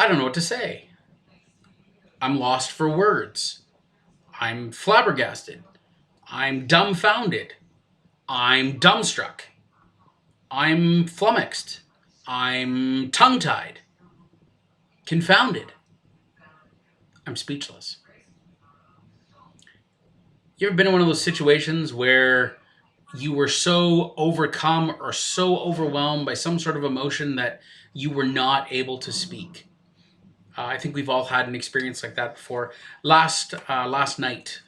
I don't know what to say. I'm lost for words. I'm flabbergasted. I'm dumbfounded. I'm dumbstruck. I'm flummoxed. I'm tongue tied. Confounded. I'm speechless. You ever been in one of those situations where you were so overcome or so overwhelmed by some sort of emotion that you were not able to speak? I think we've all had an experience like that before. Last night,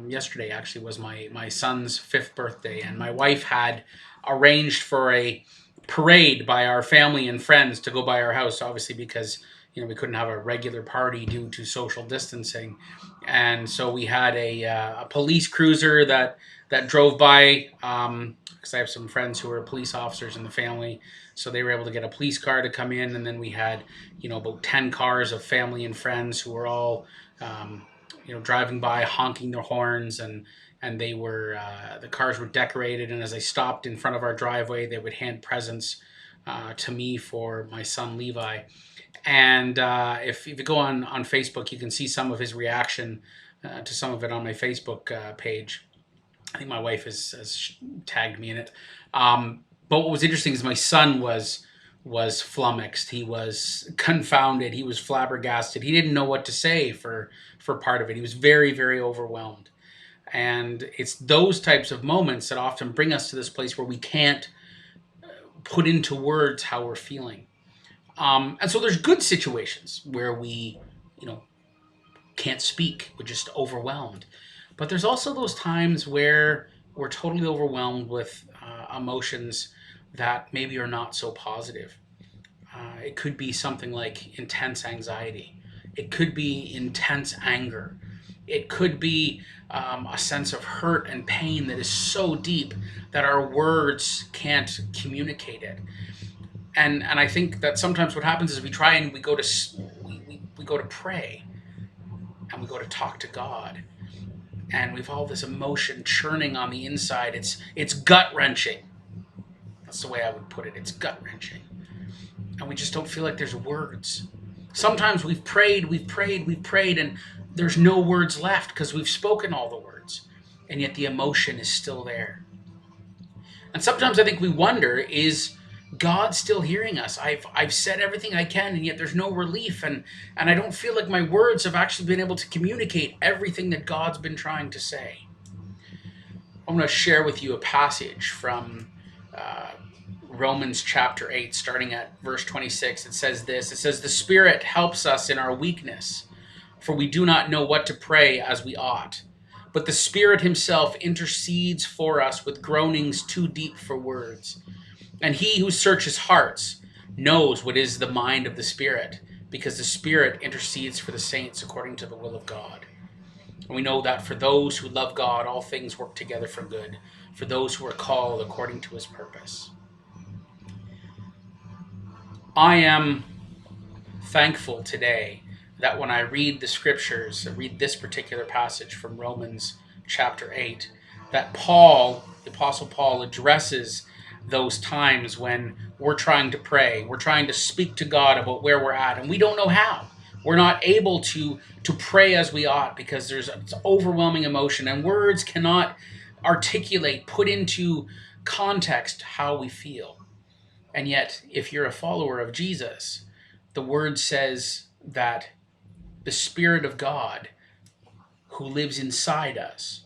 yesterday actually, was my son's fifth birthday, and my wife had arranged for a parade by our family and friends to go by our house. Obviously, because we couldn't have a regular party due to social distancing, and so we had a police cruiser that drove by. Because I have some friends who are police officers in the family, so they were able to get a police car to come in, and then we had about 10 cars of family and friends who were all driving by honking their horns, and they were the cars were decorated, and as I stopped in front of our driveway they would hand presents to me for my son Levi. And if you go on Facebook, you can see some of his reaction to some of it on my Facebook page. I think my wife has tagged me in it. But what was interesting is my son was flummoxed. He was confounded. He was flabbergasted. He didn't know what to say for part of it. He was very, very overwhelmed. And it's those types of moments that often bring us to this place where we can't put into words how we're feeling. And so there's good situations where we, you know, can't speak. We're just overwhelmed. But there's also those times where we're totally overwhelmed with emotions that maybe are not so positive. It could be something like intense anxiety. It could be intense anger. It could be a sense of hurt and pain that is so deep that our words can't communicate it. And I think that sometimes what happens is we try and we go to pray, and we go to talk to God, and we've all this emotion churning on the inside. It's gut wrenching. That's the way I would put it. It's gut wrenching, and we just don't feel like there's words. Sometimes we've prayed, and there's no words left because we've spoken all the words, and yet the emotion is still there. And sometimes I think we wonder, is God still hearing us? I've said everything I can, and yet there's no relief, and I don't feel like my words have actually been able to communicate everything that God's been trying to say. I'm going to share with you a passage from uh, Romans chapter 8, starting at verse 26. It says this. It says, "The Spirit helps us in our weakness, for we do not know what to pray as we ought. But the Spirit himself intercedes for us with groanings too deep for words. And he who searches hearts knows what is the mind of the Spirit, because the Spirit intercedes for the saints according to the will of God." And we know that for those who love God, all things work together for good, for those who are called according to his purpose. I am thankful today that when I read the scriptures, I read this particular passage from Romans chapter 8, that Paul, the Apostle Paul, addresses those times when we're trying to pray, we're trying to speak to God about where we're at, and we don't know how. We're not able to pray as we ought because there's overwhelming emotion, and words cannot articulate, put into context how we feel. And yet, if you're a follower of Jesus, the word says that the Spirit of God who lives inside us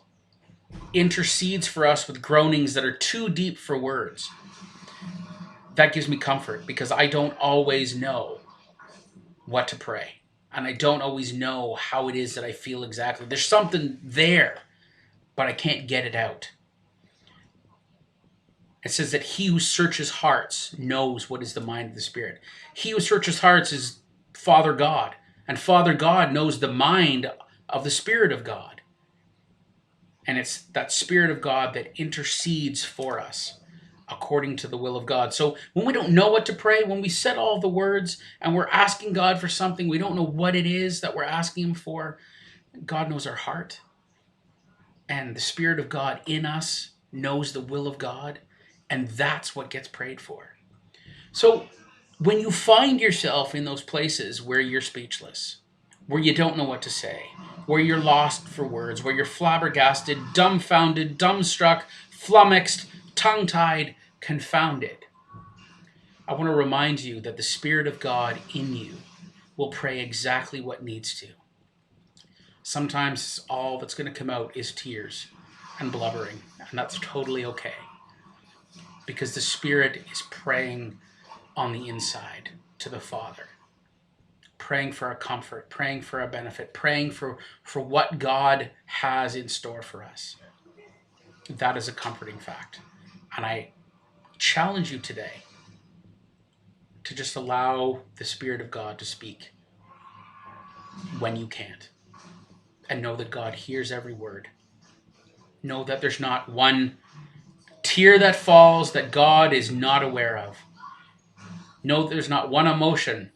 intercedes for us with groanings that are too deep for words. That gives me comfort because I don't always know what to pray. And I don't always know how it is that I feel exactly. There's something there, but I can't get it out. It says that he who searches hearts knows what is the mind of the Spirit. He who searches hearts is Father God, and Father God knows the mind of the Spirit of God. And it's that Spirit of God that intercedes for us according to the will of God. So when we don't know what to pray, when we said all the words and we're asking God for something, we don't know what it is that we're asking him for, God knows our heart. And the Spirit of God in us knows the will of God. And that's what gets prayed for. So When you find yourself in those places where you're speechless, where you don't know what to say, where you're lost for words, where you're flabbergasted, dumbfounded, dumbstruck, flummoxed, tongue-tied, confounded, I want to remind you that the Spirit of God in you will pray exactly what needs to. Sometimes all that's going to come out is tears and blubbering, and that's totally okay, because the Spirit is praying on the inside to the Father, praying for a comfort, praying for a benefit, praying for what God has in store for us. That is a comforting fact. And I challenge you today to just allow the Spirit of God to speak when you can't. And know that God hears every word. Know that there's not one tear that falls that God is not aware of. Know that there's not one emotion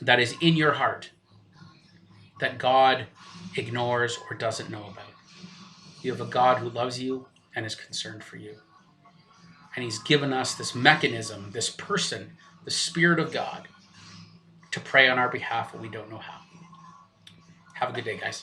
that is in your heart that God ignores or doesn't know about. You have a God who loves you and is concerned for you. And he's given us this mechanism, this person, the Spirit of God, to pray on our behalf when we don't know how. Have a good day, guys.